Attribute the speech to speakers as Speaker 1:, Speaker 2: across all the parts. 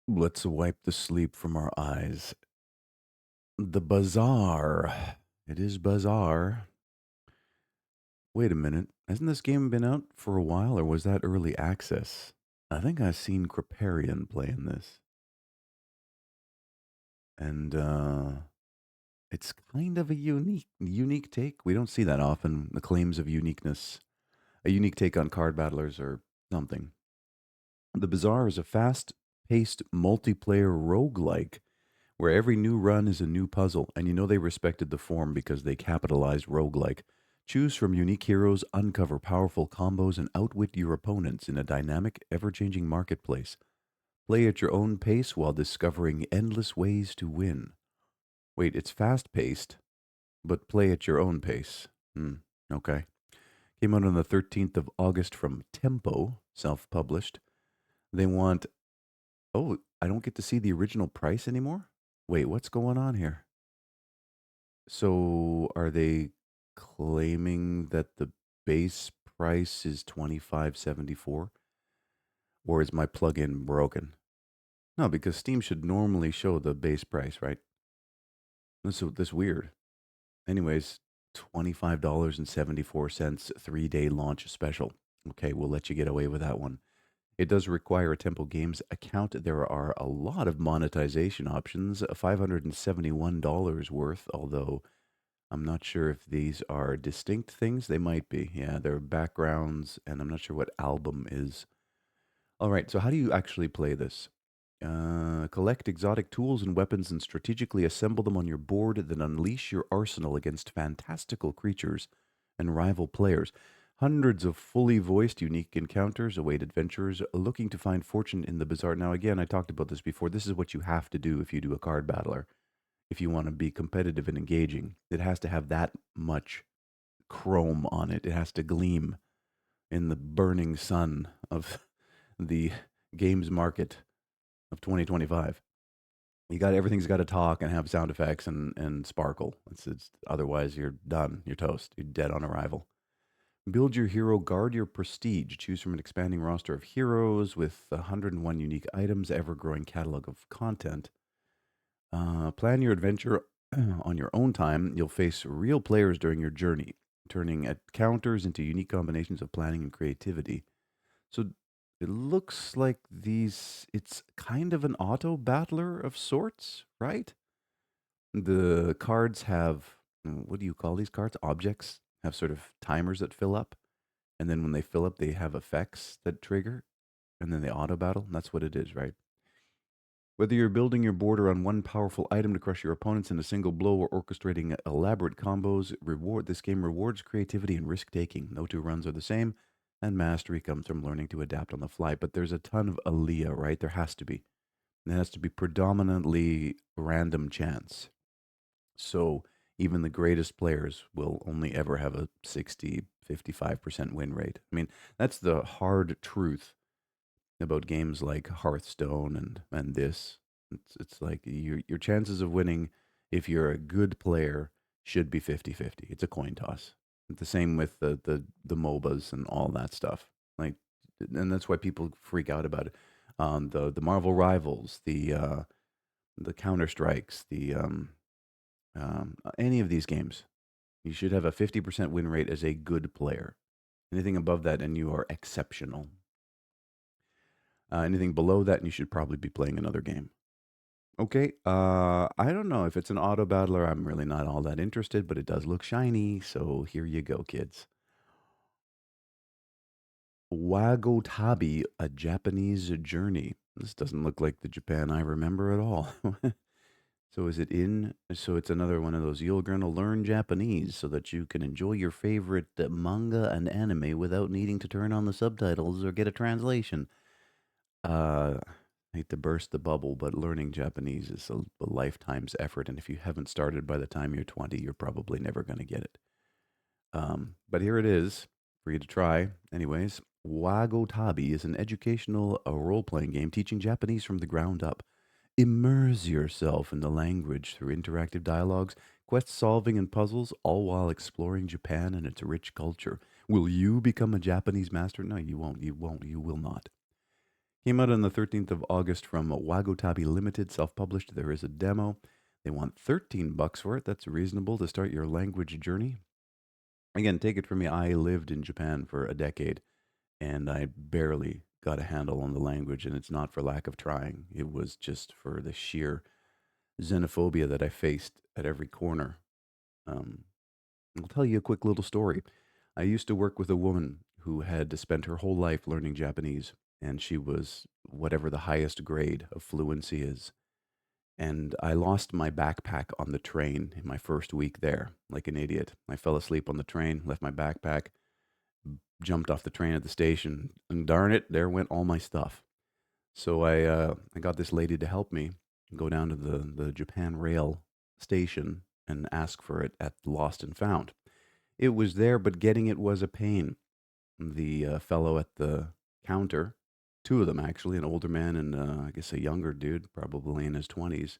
Speaker 1: Let's wipe the sleep from our eyes. The bazaar. It is bizarre. Wait a minute. Hasn't this game been out for a while, or was that early access? I think I've seen Kriparian playing this. And it's kind of a unique take. We don't see that often, the claims of uniqueness. A unique take on card battlers or something. The Bazaar is a fast paced multiplayer roguelike where every new run is a new puzzle, and you know they respected the form because they capitalized roguelike. Choose from unique heroes, uncover powerful combos, and outwit your opponents in a dynamic, ever changing marketplace. Play at your own pace while discovering endless ways to win. Wait, it's fast paced, but play at your own pace. Okay. Came out on the 13th of August from Tempo, self published. They want, oh, I don't get to see the original price anymore? Wait, what's going on here? So are they claiming that the base price is 25.74, or is my plugin broken? No, because Steam should normally show the base price, right? That's weird. Anyways, $25.74, 3-day launch special. Okay, we'll let you get away with that one. It does require a Temple Games account. There are a lot of monetization options, $571 worth, although I'm not sure if these are distinct things. They might be. Yeah, they're backgrounds, and I'm not sure what album is. All right, so how do you actually play this? Collect exotic tools and weapons and strategically assemble them on your board, then unleash your arsenal against fantastical creatures and rival players. Hundreds of fully voiced unique encounters await adventurers looking to find fortune in the bizarre. Now, again, I talked about this before. This is what you have to do if you do a card battler. If you want to be competitive and engaging, it has to have that much chrome on it. It has to gleam in the burning sun of the games market of 2025. You got everything's got to talk and have sound effects and sparkle. It's otherwise you're done. You're toast. You're dead on arrival. Build your hero, guard your prestige. Choose from an expanding roster of heroes with 101 unique items, ever growing catalog of content. Plan your adventure on your own time. You'll face real players during your journey, turning encounters into unique combinations of planning and creativity. So it looks like it's kind of an auto battler of sorts, right? The cards have, what do you call these cards? Objects have sort of timers that fill up. And then when they fill up, they have effects that trigger. And then they auto battle. That's what it is, right? Whether you're building your board around one powerful item to crush your opponents in a single blow or orchestrating elaborate combos, this game rewards creativity and risk taking. No two runs are the same, and mastery comes from learning to adapt on the fly. But there's a ton of Aaliyah, right? There has to be. It has to be predominantly random chance. So even the greatest players will only ever have a 60, 55% win rate. I mean, that's the hard truth about games like Hearthstone and this. It's like your chances of winning if you're a good player should be 50-50. It's a coin toss. The same with the MOBAs and all that stuff. Like, and that's why people freak out about it. The Marvel Rivals, the Counter Strikes, the any of these games, you should have a 50% win rate as a good player. Anything above that, and you are exceptional. Anything below that, and you should probably be playing another game. Okay, I don't know if it's an auto battler. I'm really not all that interested, but it does look shiny. So here you go, kids. Wagotabi, a Japanese journey. This doesn't look like the Japan I remember at all. So is it in? So it's another one of those. You're gonna learn Japanese so that you can enjoy your favorite manga and anime without needing to turn on the subtitles or get a translation. I hate to burst the bubble, but learning Japanese is a lifetime's effort, and if you haven't started by the time you're 20, you're probably never going to get it. But here it is for you to try. Anyways, Wagotabi is an educational role-playing game teaching Japanese from the ground up. Immerse yourself in the language through interactive dialogues, quest solving, and puzzles, all while exploring Japan and its rich culture. Will you become a Japanese master? No, you won't. You won't. You will not. Came out on the 13th of August from Wagotabi Limited, self-published. There is a demo. They want 13 bucks for it. That's reasonable to start your language journey. Again, take it from me, I lived in Japan for a decade and I barely got a handle on the language, and it's not for lack of trying. It was just for the sheer xenophobia that I faced at every corner. Um, I'll tell you a quick little story. I used to work with a woman who had spent her whole life learning Japanese, and she was whatever the highest grade of fluency is. And I lost my backpack on the train in my first week there, like an idiot. I fell asleep on the train, left my backpack, jumped off the train at the station, and darn it, there went all my stuff. So I got this lady to help me go down to the Japan Rail station and ask for it at Lost and Found. It was there, but getting it was a pain. The fellow at the counter, two of them actually, an older man and I guess a younger dude, probably in his 20s. As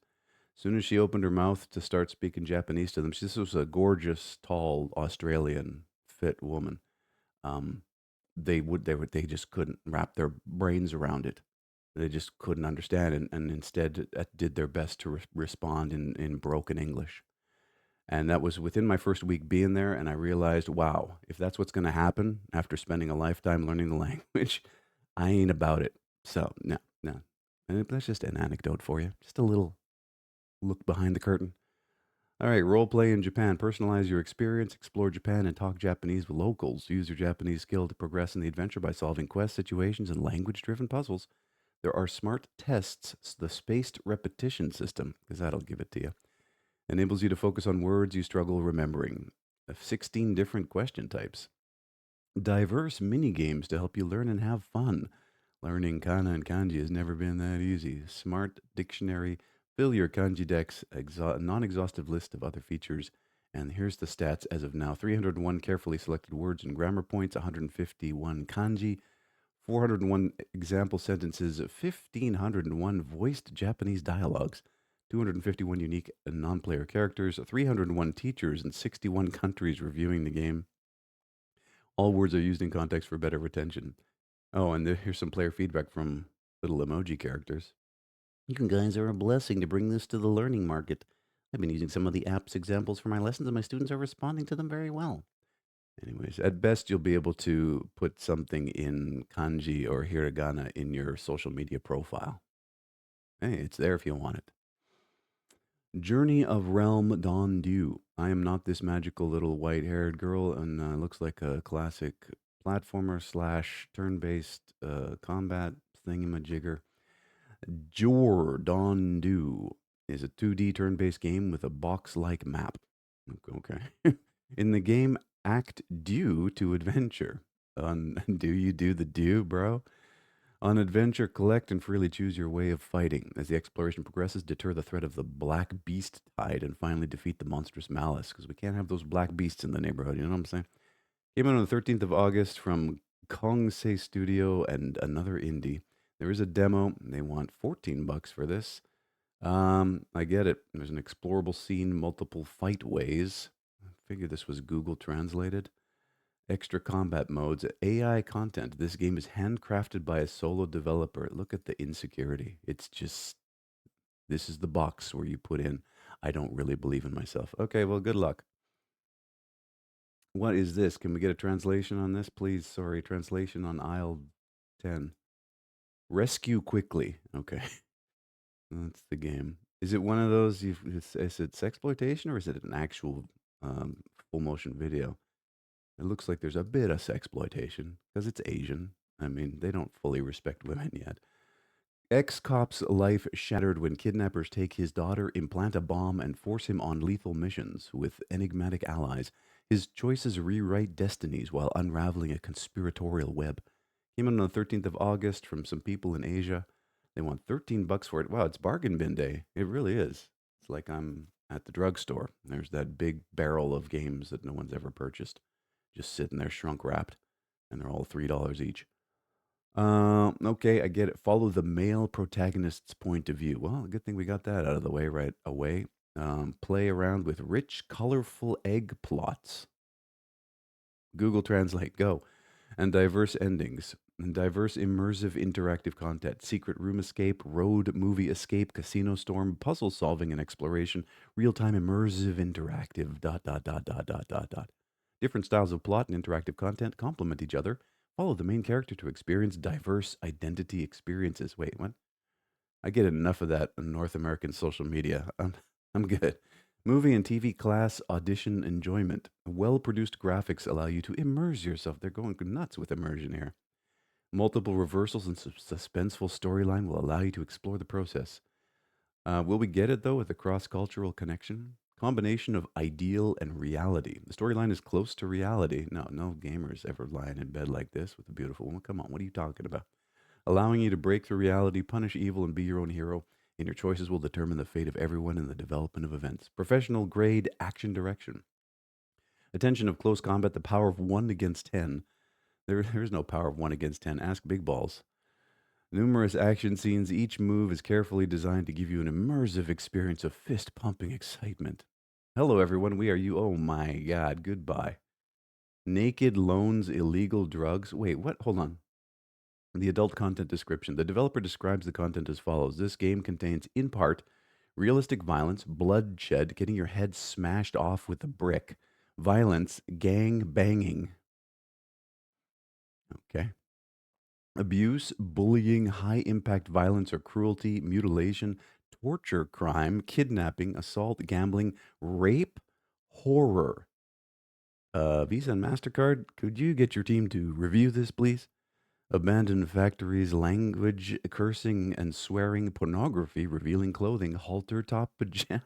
Speaker 1: soon as she opened her mouth to start speaking Japanese to them, this was a gorgeous, tall Australian fit woman. Um, they just couldn't wrap their brains around it. They just couldn't understand, and instead did their best to respond in broken English. And that was within my first week being there, and I realized, wow, if that's what's going to happen after spending a lifetime learning the language, I ain't about it. So no, no, and that's just an anecdote for you, just a little look behind the curtain. All right, role play in Japan. Personalize your experience, explore Japan, and talk Japanese with locals. Use your Japanese skill to progress in the adventure by solving quest situations and language driven puzzles. There are smart tests, the spaced repetition system, because that'll give it to you. Enables you to focus on words you struggle remembering. 16 different question types. Diverse mini games to help you learn and have fun. Learning kana and kanji has never been that easy. Smart dictionary. Fill your kanji decks. Non-exhaustive list of other features. And here's the stats as of now: 301 carefully selected words and grammar points, 151 kanji, 401 example sentences, 1,501 voiced Japanese dialogues, 251 unique non player characters, 301 teachers in 61 countries reviewing the game. All words are used in context for better retention. Oh, and here's some player feedback from little emoji characters. You guys are a blessing to bring this to the learning market. I've been using some of the app's examples for my lessons, and my students are responding to them very well. Anyways, at best, you'll be able to put something in kanji or hiragana in your social media profile. Hey, it's there if you want it. Journey of Realm Dawn Dew. I am not this magical little white-haired girl, and looks like a classic platformer slash turn-based combat thingamajigger. Jor Dawn Dew is a 2D turn-based game with a box-like map. Okay. In the game, act due to adventure. Do you do the due, bro? On adventure, collect and freely choose your way of fighting. As the exploration progresses, deter the threat of the black beast tide and finally defeat the monstrous malice, because we can't have those black beasts in the neighborhood, you know what I'm saying? Came out on the 13th of August from Kongsei Studio and another indie. There is a demo. They want 14 bucks for this. I get it. There's an explorable scene, multiple fight ways. I figured this was Google translated. Extra combat modes, AI content. This game is handcrafted by a solo developer. Look at the insecurity. It's just, this is the box where you put in, I don't really believe in myself. Okay, well, good luck. What is this? Can we get a translation on this, please? Sorry, translation on aisle 10. Rescue quickly. Okay, that's the game. Is it one of those, is it sexploitation or is it an actual full motion video? It looks like there's a bit of sexploitation because it's Asian. I mean, they don't fully respect women yet. Ex-cop's life shattered when kidnappers take his daughter, implant a bomb, and force him on lethal missions with enigmatic allies. His choices rewrite destinies while unraveling a conspiratorial web. Came out on the 13th of August from some people in Asia. They want 13 bucks for it. Wow, it's bargain bin day. It really is. It's like I'm at the drugstore. There's that big barrel of games that no one's ever purchased, just sitting there shrunk wrapped, and they're all $3 each. Okay, I get it. Follow the male protagonist's point of view. Well, good thing we got that out of the way right away. Play around with rich, colorful egg plots. Google Translate, go. And diverse endings. And diverse, immersive, interactive content, secret room escape, road movie escape, casino storm, puzzle solving and exploration, real time, immersive, interactive, dot, dot, dot, dot, dot, dot, dot. Different styles of plot and interactive content complement each other. Follow the main character to experience diverse identity experiences. Wait, what? I get enough of that in North American social media. I'm good. Movie and TV class audition enjoyment. Well produced graphics allow you to immerse yourself. They're going nuts with immersion here. Multiple reversals and suspenseful storyline will allow you to explore the process. Will we get it though with a cross cultural connection? Combination of ideal and reality. The storyline is close to reality. No, no gamers ever lying in bed like this with a beautiful woman. Come on, what are you talking about? Allowing you to break through reality, punish evil, and be your own hero. And your choices will determine the fate of everyone in the development of events. Professional grade action direction. Attention of close combat, the power of 1 against 10. There's no power of 1 against 10. Ask Big Balls. Numerous action scenes. Each move is carefully designed to give you an immersive experience of fist pumping excitement. Hello, everyone. We are you. Oh my God. Goodbye. Naked loans illegal drugs. Wait, what? Hold on. The adult content description. The developer describes the content as follows. This game contains, in part, realistic violence, bloodshed, getting your head smashed off with a brick, violence, gang banging. Okay. Abuse, bullying, high impact violence or cruelty, mutilation, torture, crime, kidnapping, assault, gambling, rape, horror. Visa and MasterCard, could you get your team to review this, please? Abandoned factories, language, cursing and swearing, pornography, revealing clothing, halter top pajama.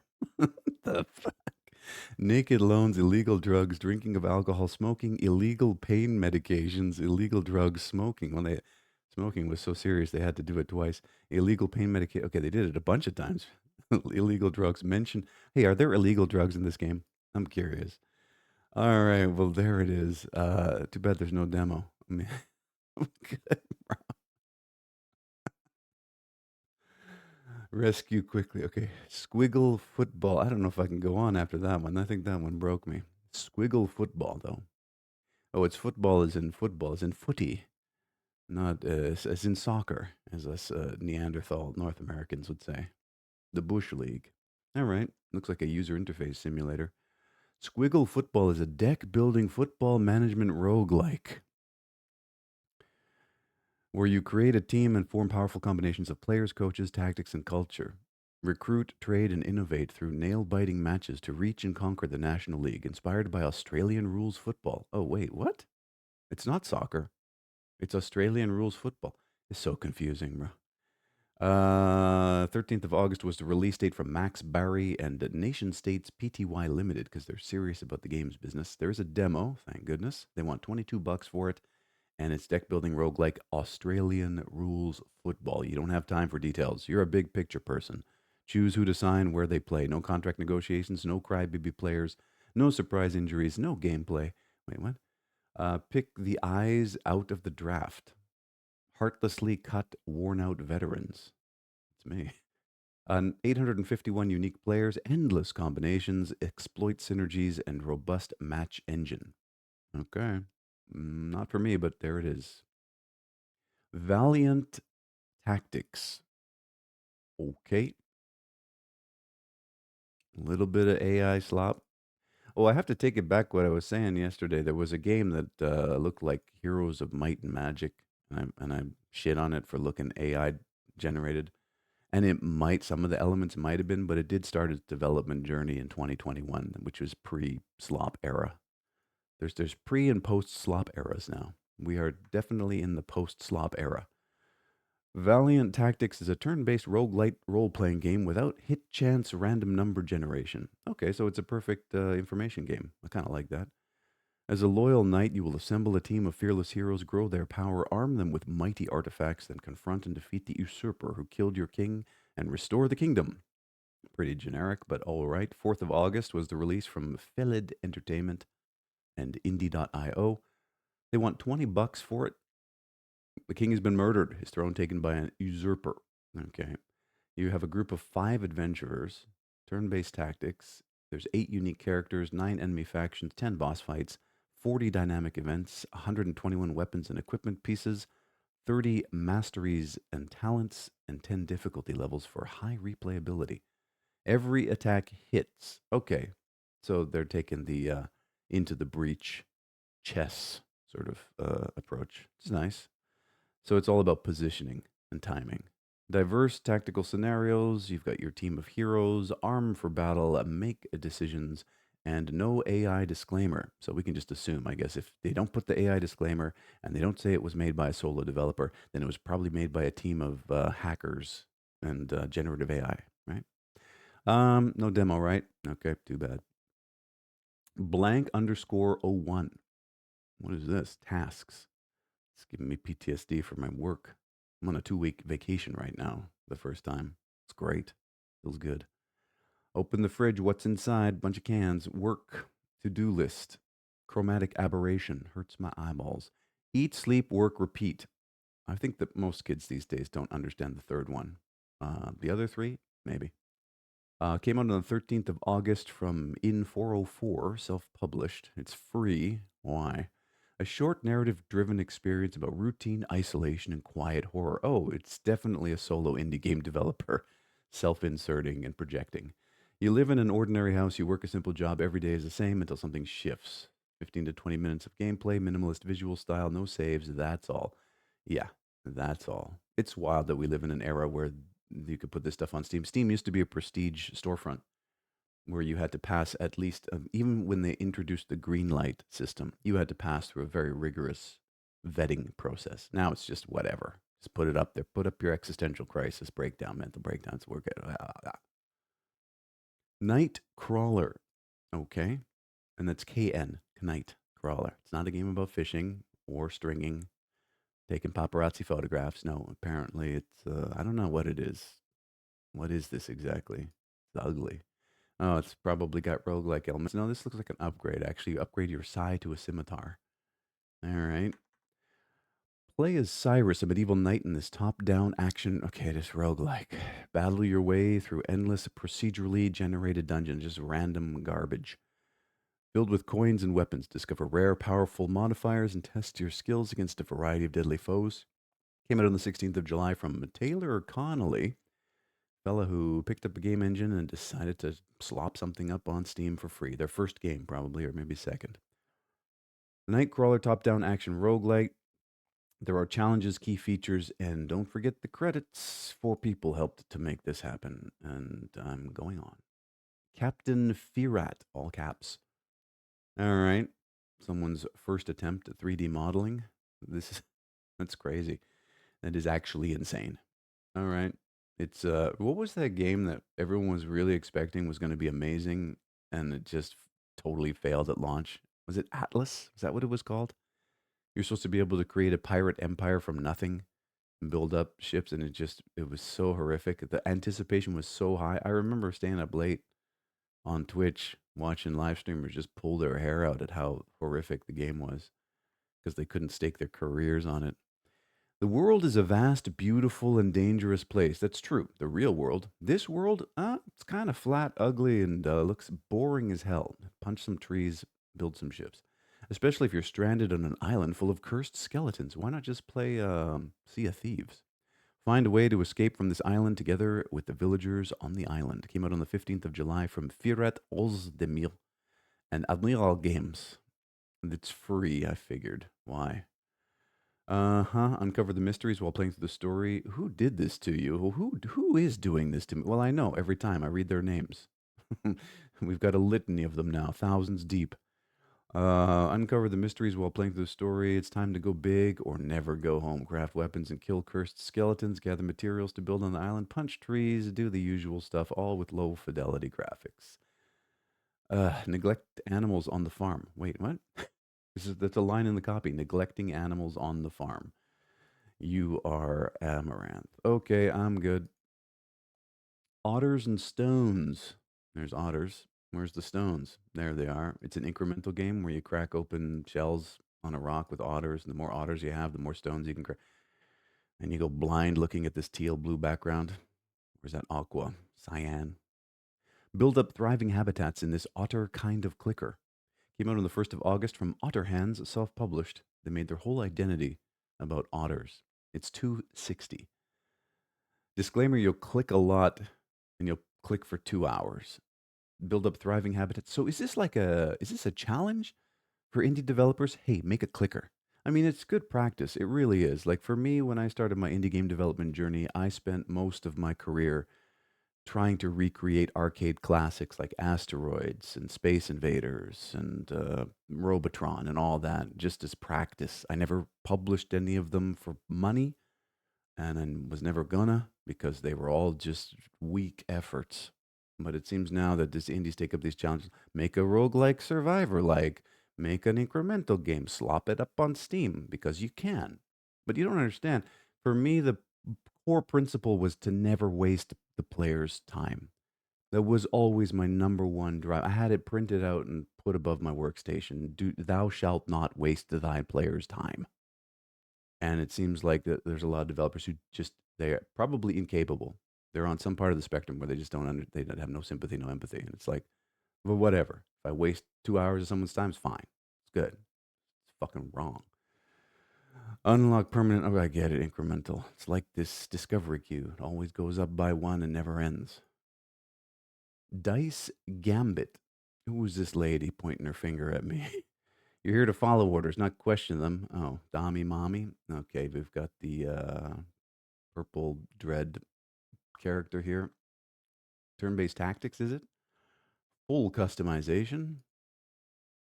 Speaker 1: The fuck? Naked loans, illegal drugs, drinking of alcohol, smoking, illegal pain medications, illegal drugs, smoking. When they smoking was so serious, they had to do it twice. Illegal pain medication. Okay, they did it a bunch of times. Illegal drugs. Mention. Hey, are there illegal drugs in this game? I'm curious. All right. Well, there it is. Too bad there's no demo. I mean, good. Rescue quickly. Okay. Squiggle football. I don't know if I can go on after that one. I think that one broke me. Squiggle football, though. Oh, it's football, as in footy, not as in soccer, as us Neanderthal North Americans would say. The Bush League. All right. Looks like a user interface simulator. Squiggle football is a deck building football management roguelike where you create a team and form powerful combinations of players, coaches, tactics, and culture. Recruit, trade, and innovate through nail biting matches to reach and conquer the National League, inspired by Australian rules football. Oh, wait, what? It's not soccer. It's Australian rules football. It's so confusing, bro. 13th of August was the release date from Max Barry and Nation States Pty Limited because they're serious about the game's business. There is a demo, thank goodness. They want $22 for it, and it's deck building roguelike Australian rules football. You don't have time for details. You're a big picture person. Choose who to sign, where they play. No contract negotiations, no crybaby players, no surprise injuries, no gameplay. Wait, what? Pick the eyes out of the draft. Heartlessly cut, worn out veterans. It's me. 851 unique players, endless combinations, exploit synergies, and robust match engine. Okay. Not for me, but there it is. Valiant Tactics. Okay. A little bit of AI slop. Oh, I have to take it back what I was saying yesterday. There was a game that looked like Heroes of Might and Magic, and I shit on it for looking AI generated. And it might, some of the elements might have been, but it did start its development journey in 2021, which was pre-slop era. There's pre and post slop eras now. We are definitely in the post slop era. Valiant Tactics is a turn-based roguelite role-playing game without hit chance random number generation. Okay, so it's a perfect information game. I kind of like that. As a loyal knight, you will assemble a team of fearless heroes, grow their power, arm them with mighty artifacts, then confront and defeat the usurper who killed your king and restore the kingdom. Pretty generic, but all right. 4th of August was the release from Felid Entertainment and Indie.io. They want $20 for it. The king has been murdered, his throne taken by an usurper. Okay. You have a group of 5 adventurers, turn based tactics. There's 8 unique characters, 9 enemy factions, 10 boss fights, 40 dynamic events, 121 weapons and equipment pieces, 30 masteries and talents, and 10 difficulty levels for high replayability. Every attack hits. Okay, so they're taking the into the breach chess sort of approach. It's nice. So it's all about positioning and timing. Diverse tactical scenarios. You've got your team of heroes, armed for battle, make decisions, and no AI disclaimer. So we can just assume, I guess, if they don't put the AI disclaimer and they don't say it was made by a solo developer, then it was probably made by a team of hackers and generative AI, right? No demo, right? Okay, too bad. Blank underscore oh 01. What is this? Tasks. It's giving me PTSD for my work. I'm on a 2-week vacation right now, the first time. It's great. Feels good. Open the fridge. What's inside? Bunch of cans. Work. To do list. Chromatic aberration. Hurts my eyeballs. Eat, sleep, work, repeat. I think that most kids these days don't understand the third one. The other three, maybe. Came out on the 13th of August from In404, self published. It's free. Why? A short narrative driven experience about routine, isolation, and quiet horror. Oh, it's definitely a solo indie game developer, self inserting and projecting. You live in an ordinary house, you work a simple job, every day is the same until something shifts. 15 to 20 minutes of gameplay, minimalist visual style, no saves, that's all. Yeah, that's all. It's wild that we live in an era where you could put this stuff on Steam. Steam used to be a prestige storefront where you had to pass at least, even when they introduced the green light system, you had to pass through a very rigorous vetting process. Now it's just whatever. Just put it up there. Put up your existential crisis breakdown, mental breakdowns, work it. Night Crawler. Okay. And that's KN, Knight Crawler. It's not a game about fishing or stringing, taking paparazzi photographs. No, apparently it's, I don't know what it is. What is this exactly? It's ugly. Oh, it's probably got roguelike elements. No, this looks like an upgrade. Actually, you upgrade your sai to a scimitar. All right. Play as Cyrus, a medieval knight in this top-down action. Okay, this roguelike. Battle your way through endless procedurally generated dungeons, just random garbage. Filled with coins and weapons, discover rare, powerful modifiers and test your skills against a variety of deadly foes. Came out on the 16th of July from Taylor Connolly, fella who picked up a game engine and decided to slop something up on Steam for free. Their first game, probably, or maybe second. Nightcrawler top-down action roguelite. There are challenges, key features, and don't forget the credits. 4 people helped to make this happen, and I'm going on. Captain Firat, all caps. All right. Someone's first attempt at 3D modeling. That's crazy. That is actually insane. All right. It's what was that game that everyone was really expecting was going to be amazing and it just totally failed at launch? Was it Atlas? Is that what it was called? You're supposed to be able to create a pirate empire from nothing and build up ships and it was so horrific. The anticipation was so high. I remember staying up late on Twitch watching live streamers just pull their hair out at how horrific the game was because they couldn't stake their careers on it. The world is a vast, beautiful, and dangerous place. That's true. The real world. This world, it's kind of flat, ugly, and looks boring as hell. Punch some trees, build some ships. Especially if you're stranded on an island full of cursed skeletons. Why not just play Sea of Thieves? Find a way to escape from this island together with the villagers on the island. Came out on the 15th of July from Firat Ozdemir and Admiral Games. And it's free, I figured. Why? Uncover the mysteries while playing through the story. Who did this to you? Who is doing this to me? Well, I know every time I read their names. We've got a litany of them now, thousands deep. Uncover the mysteries while playing through the story. It's time to go big or never go home. Craft weapons and kill cursed skeletons. Gather materials to build on the island. Punch trees. Do the usual stuff, all with low fidelity graphics. Neglect animals on the farm. Wait, what? That's a line in the copy. Neglecting animals on the farm. You are Amaranth. Okay, I'm good. Otters and stones. There's otters. Where's the stones? There they are. It's an incremental game where you crack open shells on a rock with otters. And the more otters you have, the more stones you can crack. And you go blind looking at this teal blue background. Where's that aqua? Cyan. Build up thriving habitats in this otter kind of clicker. Came out on the 1st of August from Otter Hands, self published. They made their whole identity about otters. It's 260. Disclaimer, you'll click a lot and you'll click for 2 hours. Build up thriving habitats. So is this a challenge for indie developers? Hey, make a clicker. I mean, it's good practice. It really is. Like for me, when I started my indie game development journey, I spent most of my career trying to recreate arcade classics like Asteroids and Space Invaders and Robotron and all that, just as practice. I never published any of them for money, and I was never gonna because they were all just weak efforts. But it seems now that these indies take up these challenges. Make a roguelike survivor like, make an incremental game, slop it up on Steam because you can. But you don't understand. For me, the core principle was to never waste the player's time. That was always my number one drive. I had it printed out and put above my workstation. Do thou shalt not waste thy player's time. And it seems like that there's a lot of developers who just they're probably incapable. They're on some part of the spectrum where they just they don't have no sympathy, no empathy, and it's like, well, whatever. If I waste 2 hours of someone's time, it's fine. It's good. It's fucking wrong. Unlock permanent. Oh, I get it. Incremental. It's like this discovery queue. It always goes up by one and never ends. Dice Gambit. Who is this lady pointing her finger at me? You're here to follow orders, not question them. Oh, Dami Mommy. Okay, we've got the purple dread character here. Turn-based tactics, is it? Full customization.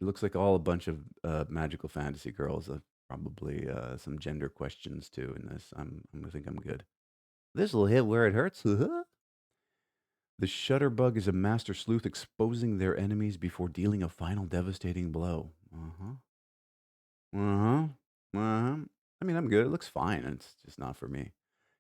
Speaker 1: It looks like all a bunch of magical fantasy girls. Probably some gender questions too in this. I think I'm good. This will hit where it hurts. The Shutterbug is a master sleuth exposing their enemies before dealing a final devastating blow. Uh-huh. Uh-huh. Uh-huh. I mean, I'm good. It looks fine. It's just not for me.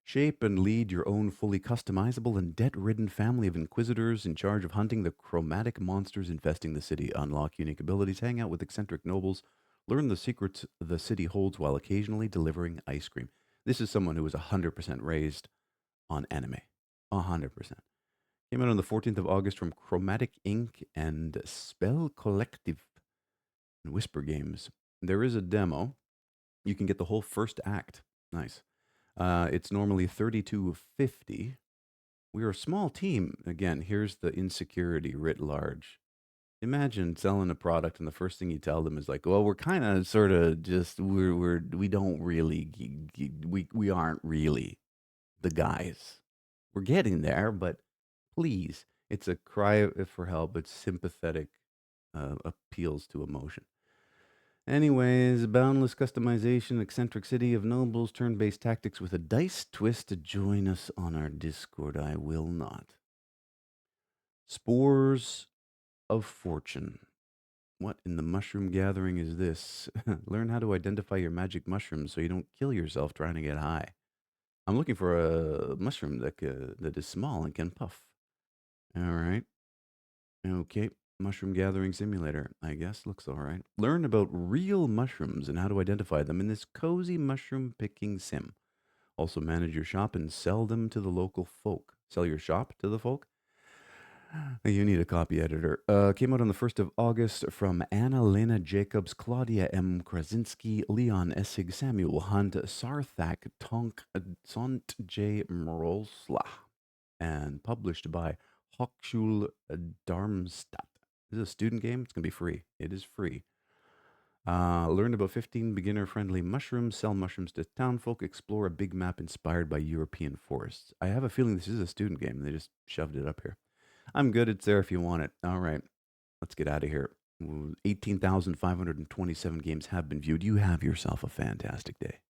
Speaker 1: Shape and lead your own fully customizable and debt-ridden family of inquisitors in charge of hunting the chromatic monsters infesting the city. Unlock unique abilities, hang out with eccentric nobles, learn the secrets the city holds while occasionally delivering ice cream. This is someone who was 100% raised on anime. 100%. Came out on the 14th of August from Chromatic Inc. and Spell Collective and Whisper Games. There is a demo. You can get the whole first act. Nice. It's normally 32.50. We're a small team. Again, here's the insecurity writ large. Imagine selling a product and the first thing you tell them is like, "Well, we're kind of sort of just we don't really we aren't really the guys. We're getting there, but please." It's a cry for help. It's sympathetic appeals to emotion. Anyways, boundless customization, eccentric city of nobles, turn-based tactics with a dice twist. To join us on our Discord, I will not. Spores of Fortune. What in the mushroom gathering is this? Learn how to identify your magic mushrooms so you don't kill yourself trying to get high. I'm looking for a mushroom that is small and can puff. All right. Okay. Mushroom gathering simulator, I guess. Looks all right. Learn about real mushrooms and how to identify them in this cozy mushroom picking sim. Also manage your shop and sell them to the local folk. Sell your shop to the folk? You need a copy editor. Came out on the 1st of August from Anna Lena Jacobs, Claudia M. Krasinski, Leon Essig, Samuel Hunt, Sarthak Tonk, Sant J. Mrolsla, and published by Hochschule Darmstadt. This is a student game. It's going to be free. It is free. Learn about 15 beginner-friendly mushrooms, sell mushrooms to townfolk, explore a big map inspired by European forests. I have a feeling this is a student game. They just shoved it up here. I'm good. It's there if you want it. All right. Let's get out of here. 18,527 games have been viewed. You have yourself a fantastic day.